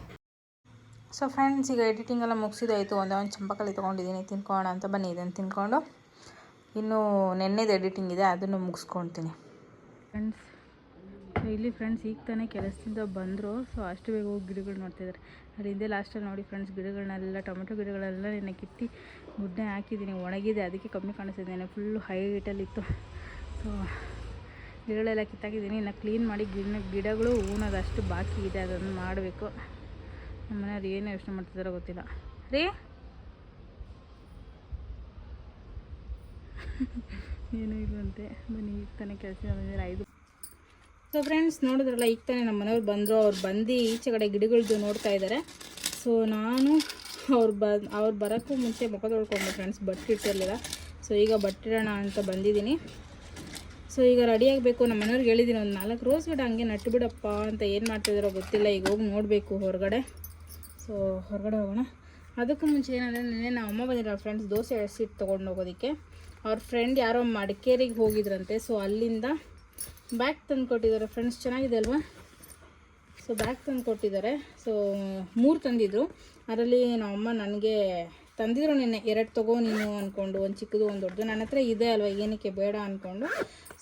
ಸೊ ಫ್ರೆಂಡ್ಸ್, ಈಗ ಎಡಿಟಿಂಗ್ ಎಲ್ಲ ಮುಗಿಸಿದಾಯಿತು. ಒಂದು ಚಂಪಕಲಿ ತೊಗೊಂಡಿದ್ದೀನಿ, ತಿನ್ಕೊಳ್ಳೋಣ ಅಂತ. ಬನ್ನಿ ಇದನ್ನು ತಿನ್ಕೊಂಡು ಇನ್ನೂ ನೆನ್ನೆದು ಎಡಿಟಿಂಗ್ ಇದೆ, ಅದನ್ನು ಮುಗಿಸ್ಕೊಳ್ತೀನಿ ಫ್ರೆಂಡ್ಸ್. ಇಲ್ಲಿ ಫ್ರೆಂಡ್ಸ್ ಈಗ ತಾನೇ ಕೆಲಸದಿಂದ ಬಂದರು. ಸೊ ಅಷ್ಟು ಬೇಗ ಹೋಗಿ ಗಿಡಗಳು ನೋಡ್ತಿದ್ದಾರೆ. ಅಲ್ಲಿ ಹಿಂದೆ ಲಾಸ್ಟಲ್ಲಿ ನೋಡಿ ಫ್ರೆಂಡ್ಸ್, ಗಿಡಗಳನ್ನೆಲ್ಲ ಟೊಮೆಟೊ ಗಿಡಗಳೆಲ್ಲ ನೆನ್ನೆ ಕಿತ್ತಿ ಗುಡ್ಡೆ ಹಾಕಿದ್ದೀನಿ. ಒಣಗಿದೆ, ಅದಕ್ಕೆ ಕಮ್ಮಿ ಕಾಣಿಸ್ತಿದ್ದೇನೆ. ಫುಲ್ಲು ಹೈಟಲ್ಲಿತ್ತು. ಸೊ ಗಿಡಗಳೆಲ್ಲ ಕಿತ್ತಾಕಿದ್ದೀನಿ. ಇನ್ನು ಕ್ಲೀನ್ ಮಾಡಿ ಗಿಡಗಳು ಹೂಣೋದಷ್ಟು ಬಾಕಿ ಇದೆ, ಅದನ್ನು ಮಾಡಬೇಕು. ನಮ್ಮ ಮನೆಯವ್ರು ಏನು ಯೋಚನೆ ಮಾಡ್ತಿದ್ದಾರೋ ಗೊತ್ತಿಲ್ಲ ರೀ. ಏನೂ ಇಲ್ಲಂತೆ. ಬನ್ನಿ ಈಗ ತಾನೇ ಕೆಲಸ ಬಂದಿದ್ದಾರೆ 5. ಸೊ ಫ್ರೆಂಡ್ಸ್, ನೋಡಿದ್ರಲ್ಲ ಈಗ ತಾನೇ ನಮ್ಮ ಮನೆಯವ್ರು ಬಂದರು. ಅವ್ರು ಬಂದು ಈಚೆ ಕಡೆ ಗಿಡಗಳದ್ದು ನೋಡ್ತಾ ಇದ್ದಾರೆ. ಸೊ ನಾನು ಅವ್ರು ಬರೋಕ್ಕೂ ಮುಂಚೆ ಮುಖ ತೊಳ್ಕೊಂಡು ಫ್ರೆಂಡ್ಸ್, ಬಟ್ಟೆ ಇಟ್ಟಿರಲಿಲ್ಲ. ಸೊ ಈಗ ಬಟ್ಟಿಡೋಣ ಅಂತ ಬಂದಿದ್ದೀನಿ. ಸೊ ಈಗ ರೆಡಿಯಾಗಬೇಕು. ನಮ್ಮ ಮನೆಯವ್ರಿಗೆ ಹೇಳಿದ್ದೀನಿ, ಒಂದು 4 ರೋಸ್ ಗಿಡ ಹಂಗೆ ನಟ್ಟು ಬಿಡಪ್ಪ ಅಂತ. ಏನು ಮಾಡ್ತಿದ್ದಾರೋ ಗೊತ್ತಿಲ್ಲ. ಈಗ ಹೋಗಿ ನೋಡಬೇಕು ಹೊರಗಡೆ. ಸೊ ಹೊರಗಡೆ ಹೋಗೋಣ. ಅದಕ್ಕೂ ಮುಂಚೆ ಏನಂದರೆ, ನೆನ್ನೆ ನಮ್ಮ ಅಮ್ಮ ಬಂದಿರೋ ಫ್ರೆಂಡ್ಸ್ ದೋಸೆ ಎಳ್ಸಿಟ್ಟು ತೊಗೊಂಡು ಹೋಗೋದಕ್ಕೆ. ಅವ್ರ ಫ್ರೆಂಡ್ ಯಾರೋ ಮಡಿಕೇರಿಗೆ ಹೋಗಿದ್ರಂತೆ. ಸೊ ಅಲ್ಲಿಂದ ಬ್ಯಾಗ್ ತಂದು ಕೊಟ್ಟಿದ್ದಾರೆ ಫ್ರೆಂಡ್ಸ್. ಚೆನ್ನಾಗಿದೆ ಅಲ್ವಾ? ಸೊ ಬ್ಯಾಗ್ ತಂದು ಕೊಟ್ಟಿದ್ದಾರೆ. ಸೊ 3 ತಂದಿದ್ರು. ಅದರಲ್ಲಿ ನಮ್ಮಮ್ಮ ನನಗೆ ತಂದಿದ್ರು ನಿನ್ನೆ 2 ತೊಗೋ ನೀನು ಅಂದ್ಕೊಂಡು, ಒಂದು ಚಿಕ್ಕದು ಒಂದು ದೊಡ್ಡದು. ನನ್ನ ಹತ್ರ ಇದೆ ಅಲ್ವಾ, ಏನಕ್ಕೆ ಬೇಡ ಅಂದ್ಕೊಂಡು.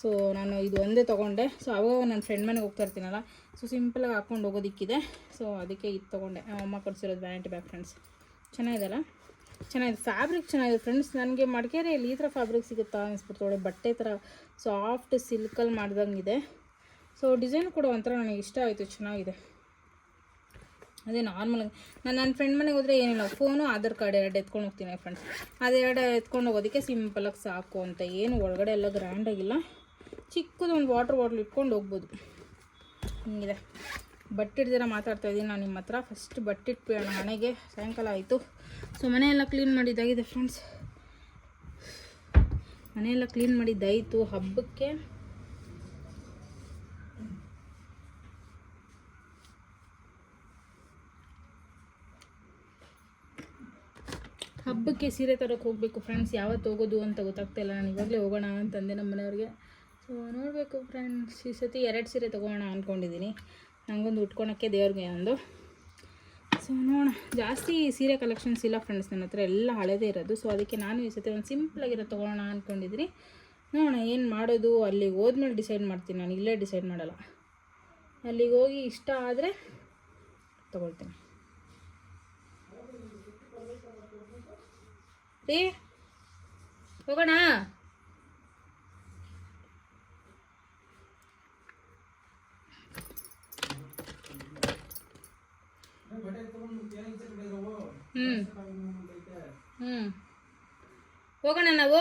ಸೊ ನಾನು ಇದು ಒಂದೇ ತೊಗೊಂಡೆ. ಸೊ ಅವಾಗ ನನ್ನ ಫ್ರೆಂಡ್ ಮನೆಗೆ ಹೋಗ್ತಾ ಇರ್ತೀನಲ್ಲ, ಸೊ ಸಿಂಪಲಾಗಿ ಹಾಕ್ಕೊಂಡು ಹೋಗೋದಿಕ್ಕಿದೆ. ಸೊ ಅದಕ್ಕೆ ಇದು ತೊಗೊಂಡೆ. ಅಮ್ಮ ಕೊಡಿಸಿರೋದು ವ್ಯಾನಿಟಿ ಬ್ಯಾಗ್ ಫ್ರೆಂಡ್ಸ್. ಚೆನ್ನಾಗಿದೆಲ್ಲ, ಚೆನ್ನಾಗಿದೆ. ಫ್ಯಾಬ್ರಿಕ್ ಚೆನ್ನಾಗಿದೆ ಫ್ರೆಂಡ್ಸ್. ನನಗೆ ಮಡಿಕೇರಿಯಲ್ಲಿ ಈ ಥರ ಫ್ಯಾಬ್ರಿಕ್ ಸಿಗುತ್ತಾ ಅನಿಸ್ಬಿಡ್ತು. ಒಳ್ಳೆ ಬಟ್ಟೆ ಥರ ಸಾಫ್ಟ್ ಸಿಲ್ಕಲ್ಲಿ ಮಾಡ್ದಂಗಿದೆ. ಸೊ ಡಿಸೈನ್ ಕೂಡ ಒಂಥರ ನನಗೆ ಇಷ್ಟ ಆಯಿತು, ಚೆನ್ನಾಗಿದೆ. ಅದೇ ನಾರ್ಮಲಾಗಿ ನನ್ನ ಫ್ರೆಂಡ್ ಮನೆಗೆ ಹೋದರೆ ಏನಿಲ್ಲ, ಫೋನು ಆಧಾರ್ ಕಾರ್ಡ್ 2 ಎತ್ಕೊಂಡು ಹೋಗ್ತೀನಿ ಫ್ರೆಂಡ್ಸ್. ಅದು 2 ಎತ್ಕೊಂಡು ಹೋಗೋದಕ್ಕೆ ಸಿಂಪಲಾಗಿ ಸಾಕು ಅಂತ. ಏನು ಒಳಗಡೆ ಎಲ್ಲ ಗ್ರ್ಯಾಂಡಾಗಿಲ್ಲ, ಚಿಕ್ಕದು ಒಂದು ವಾಟರ್ ಬಾಟ್ಲ್ ಇಟ್ಕೊಂಡು ಹೋಗ್ಬೋದು. ಹಿಂಗಿದೆ. ಬಟ್ಟೆ ಹಿಡ್ದಿರ ಮಾತಾಡ್ತಾ ಇದ್ದೀನಿ ನಾನು ನಿಮ್ಮ ಹತ್ರ. ಫಸ್ಟ್ ಬಟ್ಟೆ ಇಟ್ಬಿಡೋಣ ಮನೆಗೆ, ಸಾಯಂಕಾಲ ಆಯಿತು. ಸೊ ಮನೆಯೆಲ್ಲ ಕ್ಲೀನ್ ಮಾಡಿದ್ದಾಗಿದೆ ಫ್ರೆಂಡ್ಸ್. ಮನೆಯೆಲ್ಲ ಕ್ಲೀನ್ ಮಾಡಿದ್ದಾಯಿತು. ಹಬ್ಬಕ್ಕೆ ಸೀರೆ ತರೋಕ್ಕೆ ಹೋಗಬೇಕು ಫ್ರೆಂಡ್ಸ್. ಯಾವತ್ತು ಹೋಗೋದು ಅಂತ ಗೊತ್ತಾಗ್ತಾಯಿಲ್ಲ. ನಾನು ಇವಾಗಲೇ ಹೋಗೋಣ ಅಂತಂದೆ ನಮ್ಮ ಮನೆಯವ್ರಿಗೆ. ಸೊ ನೋಡಬೇಕು ಫ್ರೆಂಡ್ಸ್, ಈ ಸತಿ 2 ಸೀರೆ ತೊಗೊಳ್ಳೋಣ ಅಂದ್ಕೊಂಡಿದ್ದೀನಿ. ನನಗೊಂದು ಉಟ್ಕೊಳಕ್ಕೆ, ದೇವ್ರಿಗೆ ಒಂದು. ಸೊ ನೋಡೋಣ. ಜಾಸ್ತಿ ಸೀರೆ ಕಲೆಕ್ಷನ್ಸ್ ಇಲ್ಲ ಫ್ರೆಂಡ್ಸ್ ನನ್ನ ಹತ್ರ, ಎಲ್ಲ ಹಳೇದೇ ಇರೋದು. ಸೊ ಅದಕ್ಕೆ ನಾನು ಈ ಸತಿ ಒಂದು ಸಿಂಪಲಾಗಿರೋ ತೊಗೊಳ್ಳೋಣ ಅಂದ್ಕೊಂಡಿದ್ದೀನಿ. ನೋಡೋಣ ಏನು ಮಾಡೋದು. ಅಲ್ಲಿಗೆ ಹೋದ್ಮೇಲೆ ಡಿಸೈಡ್ ಮಾಡ್ತೀನಿ ನಾನು, ಇಲ್ಲೇ ಡಿಸೈಡ್ ಮಾಡಲ್ಲ. ಅಲ್ಲಿಗೆ ಹೋಗಿ ಇಷ್ಟ ಆದರೆ ತೊಗೊಳ್ತೀನಿ. ರೀ ಹೋಗೋಣ. ಹೋಗೋಣ ನಾವು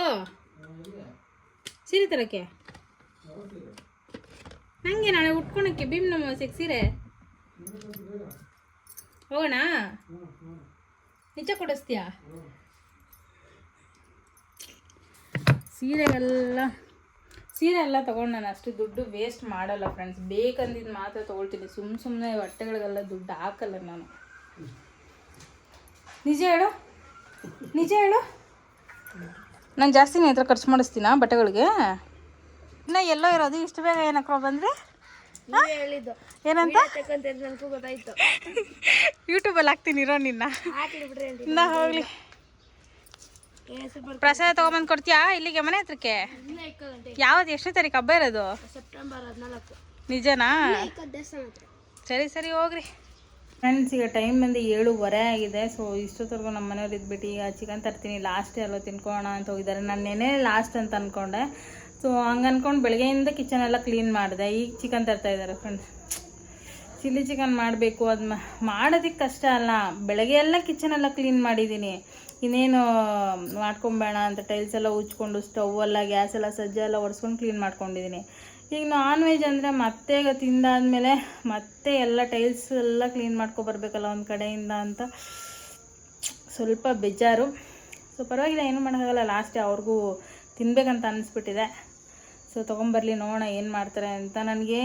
ಸೀರೆ ತರಕ್ಕೆ. ನನಗೆ ನಾಳೆ ಉಟ್ಕೊಳಕ್ಕೆ ಭೀಮ್ ನಮ್ಮ ಸೀರೆ ಹೋಗೋಣ. ನಿಜ ಕೊಡಿಸ್ತೀಯಾ? ಸೀರೆ ಎಲ್ಲ ತೊಗೊಂಡು ನಾನು ಅಷ್ಟು ದುಡ್ಡು ವೇಸ್ಟ್ ಮಾಡಲ್ಲ ಫ್ರೆಂಡ್ಸ್. ಬೇಕಂದಿದ್ದು ಮಾತ್ರ ತೊಗೊಳ್ತೀನಿ. ಸುಮ್ಮನೆ ಬಟ್ಟೆಗಳಿಗೆಲ್ಲ ದುಡ್ಡು ಹಾಕಲ್ಲ ನಾನು. ನಿಜ ಹೇಳು. ನಾನು ಜಾಸ್ತಿ ನಿನ್ನ ಹತ್ರ ಖರ್ಚು ಮಾಡಿಸ್ತೀನಾ ಬಟ್ಟೆಗಳಿಗೆ? ಇನ್ನು ಎಲ್ಲೋ ಇರೋದು ಇಷ್ಟು ಬೇಗ ಏನಕ್ಕ ಬಂದರೆ ಹೇಳಿದ್ದು ಏನಂತ ನನಗೂ ಗೊತ್ತಾಯ್ತು. ಯೂಟ್ಯೂಬಲ್ಲಿ ಹಾಕ್ತೀನಿ ಇರೋ ನಿನ್ನ. ಇನ್ನ ಹೋಗ್ಲಿ. ಪ್ರಸಾದ ತೊಗೊಂಬಂದು ಕೊಡ್ತೀಯಾ ಇಲ್ಲಿಗೆ ಮನೆ ಹತ್ರಕ್ಕೆ? ಯಾವತ್ತು ಎಷ್ಟನೇ ತಾರೀಕು ಹಬ್ಬ ಇರೋದು? ಸೆಪ್ಟೆಂಬರ್ 14. ನಿಜನಾ? ಸರಿ ಹೋಗ್ರಿ. ಫ್ರೆಂಡ್ಸ್ ಈಗ ಟೈಮ್ ಬಂದು 7:15 ಆಗಿದೆ. ಸೊ ಇಷ್ಟೊತ್ತವರೆಗೂ ನಮ್ಮ ಮನೆಯವ್ರು ಇದ್ಬಿಟ್ಟು ಈಗ ಚಿಕನ್ ತರ್ತೀನಿ ಲಾಸ್ಟ್ ಎಲ್ಲ ತಿನ್ಕೊಳ್ಳೋಣ ಅಂತ ಹೋಗಿದ್ದಾರೆ. ನಾನು ನೆನೆ ಲಾಸ್ಟ್ ಅಂತ ಅಂದ್ಕೊಂಡೆ. ಸೊ ಹಂಗೆ ಅಂದ್ಕೊಂಡು ಬೆಳಗ್ಗೆಯಿಂದ ಕಿಚನ್ ಎಲ್ಲ ಕ್ಲೀನ್ ಮಾಡಿದೆ. ಈಗ ಚಿಕನ್ ತರ್ತಾ ಇದ್ದಾರೆ ಫ್ರೆಂಡ್ಸ್. ಚಿಲ್ಲಿ ಚಿಕನ್ ಮಾಡಬೇಕು, ಅದು ಮಾಡೋದಕ್ಕೆ ಕಷ್ಟ ಅಲ್ಲ. ಬೆಳಗ್ಗೆ ಎಲ್ಲ ಕಿಚನ್ ಎಲ್ಲ ಕ್ಲೀನ್ ಮಾಡಿದ್ದೀನಿ. ಇನ್ನೇನು ಮಾಡ್ಕೊಂಬೇಡ ಅಂತ ಟೈಲ್ಸ್ ಎಲ್ಲ ಉಜ್ಕೊಂಡು ಸ್ಟೌವೆಲ್ಲ ಗ್ಯಾಸ್ ಎಲ್ಲ ಸಜ್ಜೆಲ್ಲ ಒರೆಸ್ಕೊಂಡು ಕ್ಲೀನ್ ಮಾಡ್ಕೊಂಡಿದ್ದೀನಿ. ಈಗ ನಾನ್ ವೆಜ್ ಅಂದರೆ ಮತ್ತೆ ಈಗ ತಿಂದಾದ್ಮೇಲೆ ಮತ್ತೆ ಎಲ್ಲ ಟೈಲ್ಸ್ ಎಲ್ಲ ಕ್ಲೀನ್ ಮಾಡ್ಕೊಬರ್ಬೇಕಲ್ಲ ಒಂದು ಕಡೆಯಿಂದ ಅಂತ ಸ್ವಲ್ಪ ಬೇಜಾರು. ಸೊ ಪರವಾಗಿಲ್ಲ, ಏನೂ ಮಾಡೋಕ್ಕಾಗಲ್ಲ. ಲಾಸ್ಟ್ ಅವ್ರಿಗೂ ತಿನ್ಬೇಕಂತ ಅನ್ನಿಸ್ಬಿಟ್ಟಿದೆ. ಸೊ ತೊಗೊಂಬರ್ಲಿ, ನೋಡೋಣ ಏನು ಮಾಡ್ತಾರೆ ಅಂತ. ನನಗೆ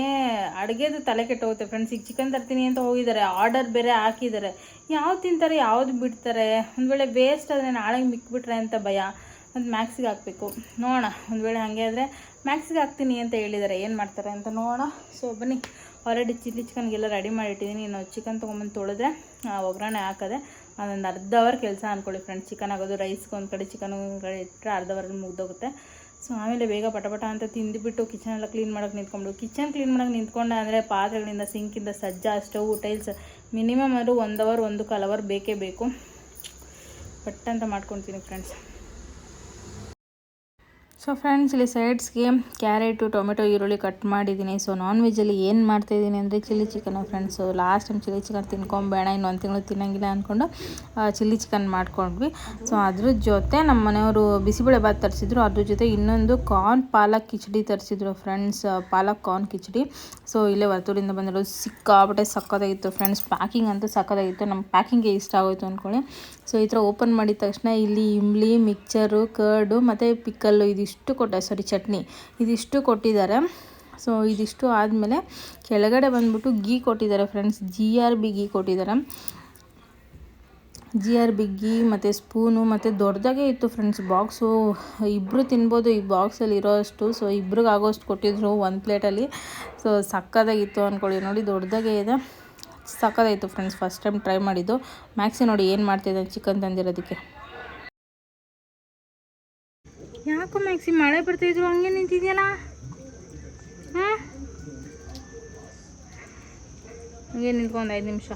ಅಡುಗೆದು ತಲೆ ಕೆಟ್ಟೋಗುತ್ತೆ ಫ್ರೆಂಡ್ಸ್. ಈಗ ಚಿಕನ್ ತರ್ತೀನಿ ಅಂತ ಹೋಗಿದ್ದಾರೆ, ಆರ್ಡರ್ ಬೇರೆ ಹಾಕಿದ್ದಾರೆ. ಯಾವ್ದು ತಿಂತಾರೆ, ಯಾವ್ದು ಬಿಡ್ತಾರೆ, ಒಂದು ವೇಳೆ ವೇಸ್ಟ್ ಆದರೆ ನಾಳೆಗೆ ಮಿಕ್ಬಿಟ್ರೆ ಅಂತ ಭಯ. ಒಂದು ಮ್ಯಾಕ್ಸಿಗೆ ಹಾಕಬೇಕು. ನೋಡೋಣ, ಒಂದು ವೇಳೆ ಹಾಗೆ ಆದರೆ ಮ್ಯಾಕ್ಸಿಗೆ ಹಾಕ್ತೀನಿ ಅಂತ ಹೇಳಿದ್ದಾರೆ. ಏನು ಮಾಡ್ತಾರೆ ಅಂತ ನೋಡೋಣ. ಸೊ ಬನ್ನಿ, ಆಲ್ರೆಡಿ ಚಿಲ್ಲಿ ಚಿಕನ್ಗೆಲ್ಲ ರೆಡಿ ಮಾಡಿಟ್ಟಿದ್ದೀನಿ. ಇನ್ನು ಚಿಕನ್ ತೊಗೊಂಬಂದು ತೊಳೆದ್ರೆ ಒಗ್ಗರಣೆ ಹಾಕೋದೆ ಅದೊಂದು ಅರ್ಧ ಅವರ್ ಕೆಲಸ ಅಂದ್ಕೊಳ್ಳಿ ಫ್ರೆಂಡ್ಸ್. ಚಿಕನ್ ಆಗೋದು, ರೈಸ್ಗೆ ಒಂದು ಕಡೆ ಚಿಕನ್ ಒಂದು ಕಡೆ ಇಟ್ಟರೆ ಅರ್ಧ ಅವರ್ ಮುಗ್ದೋಗುತ್ತೆ. ಸೊ ಆಮೇಲೆ ಬೇಗ ಪಟ ಅಂತ ತಿಂದುಬಿಟ್ಟು ಕಿಚನ್ ಎಲ್ಲ ಕ್ಲೀನ್ ಮಾಡೋಕೆ ನಿಂತ್ಕೊಂಡು, ಕಿಚನ್ ಕ್ಲೀನ್ ಮಾಡೋಕೆ ನಿಂತ್ಕೊಂಡೆ ಅಂದರೆ ಪಾತ್ರೆಗಳಿಂದ, ಸಿಂಕಿಂದ, ಸಜ್ಜಾ, ಸ್ಟವ್, ಟೈಲ್ಸ್ ಮಿನಿಮಮ್ ಅದು 1 ಅವರ್ 1.25 ಅವರ್ ಬೇಕೇ ಬೇಕು. ಪಟ್ಟಂತ ಮಾಡ್ಕೊತೀನಿ ಫ್ರೆಂಡ್ಸ್. ಸೊ ಫ್ರೆಂಡ್ಸ್, ಇಲ್ಲಿ ಸೈಡ್ಸ್ಗೆ ಕ್ಯಾರೆಟು, ಟೊಮೆಟೊ, ಈರುಳ್ಳಿ ಕಟ್ ಮಾಡಿದ್ದೀನಿ. ಸೊ ನಾನ್ ವೆಜ್ಜಲ್ಲಿ ಏನು ಮಾಡ್ತಾಯಿದ್ದೀನಿ ಅಂದರೆ chilli chicken friends. Last time chilli chicken ತಿನ್ಕೊಂಬೇಡ, ಇನ್ನೊಂದು ತಿಂಗಳು ತಿನ್ನೋಂಗಿಲ್ಲ ಅಂದ್ಕೊಂಡು ಚಿಲ್ಲಿ ಚಿಕನ್ ಮಾಡ್ಕೊಂಡ್ವಿ. ಸೊ ಅದ್ರ ಜೊತೆ ನಮ್ಮ ಮನೆಯವರು ಬಿಸಿಬೇಳೆ ಬಾತ್ ತರಿಸಿದ್ರು. ಅದ್ರ ಜೊತೆ ಇನ್ನೊಂದು ಕಾರ್ನ್ ಪಾಲಕ್ ಕಿಚಡಿ ತರಿಸಿದ್ರು ಫ್ರೆಂಡ್ಸ್, ಪಾಲಕ್ ಕಾರ್ನ್ ಕಿಚಡಿ. ಸೊ ಇಲ್ಲೇ ವರ್ತೂರಿಂದ ಬಂದಿರೋದು, ಸಿಕ್ಕಾಬಟ್ಟೆ ಸಕ್ಕತ್ತಾಗಿತ್ತು ಫ್ರೆಂಡ್ಸ್. ಪ್ಯಾಕಿಂಗ್ ಅಂತೂ ಸಕ್ಕತ್ತಾಗಿತ್ತು. ನಮ್ಮ ಪ್ಯಾಕಿಂಗ್ಗೆ ಇಷ್ಟ ಆಗೋಯ್ತು ಅಂದ್ಕೊಳ್ಳಿ. ಸೊ ಈ ಥರ ಓಪನ್ ಮಾಡಿದ ತಕ್ಷಣ ಇಲ್ಲಿ ಇಂಬ್ಲಿ, ಮಿಕ್ಚರು, ಕರ್ಡು ಮತ್ತು ಪಿಕ್ಕಲ್ಲು ಇದಿಷ್ಟು ಚಟ್ನಿ ಇದಿಷ್ಟು ಕೊಟ್ಟಿದ್ದಾರೆ. ಸೊ ಇದಿಷ್ಟು ಆದಮೇಲೆ ಕೆಳಗಡೆ ಬಂದ್ಬಿಟ್ಟು ಗೀ ಕೊಟ್ಟಿದ್ದಾರೆ ಫ್ರೆಂಡ್ಸ್. GRB ಗೀ ಕೊಟ್ಟಿದ್ದಾರೆ. GRB ಗೀ ಮತ್ತು ಸ್ಪೂನು ಮತ್ತು ದೊಡ್ಡದಾಗೆ ಇತ್ತು ಫ್ರೆಂಡ್ಸ್ ಬಾಕ್ಸು. ಇಬ್ಬರು ತಿನ್ಬೋದು ಈ ಬಾಕ್ಸಲ್ಲಿ ಇರೋಷ್ಟು. ಸೊ ಇಬ್ರಿಗೆ ಆಗೋಷ್ಟು ಕೊಟ್ಟಿದ್ರು ಒಂದು ಪ್ಲೇಟಲ್ಲಿ. ಸೊ ಸಕ್ಕತ್ತಾಗಿತ್ತು ಅಂದ್ಕೊಳ್ಳಿ. ನೋಡಿ ದೊಡ್ಡದಾಗೆ ಇದೆ, ಸಕ್ಕತ್ತಾಗಿತ್ತು ಫ್ರೆಂಡ್ಸ್. ಫಸ್ಟ್ ಟೈಮ್ ಟ್ರೈ ಮಾಡಿದ್ದು. ಮ್ಯಾಕ್ಸಿ ನೋಡಿ ಏನು ಮಾಡ್ತಿದ್ದೆ ಚಿಕನ್ ತಂದಿರೋದಕ್ಕೆ. ಯಾಕೋ ಮ್ಯಾಕ್ಸಿ ಮಳೆ ಬರ್ತಾಯಿದ್ರು ಹಂಗೆ ನಿಂತಿದೆಯಲ್ಲ? ಹಾಂ, ಹಂಗೆ ನಿಂತ್ಕೊಂಡು 5 ನಿಮಿಷ.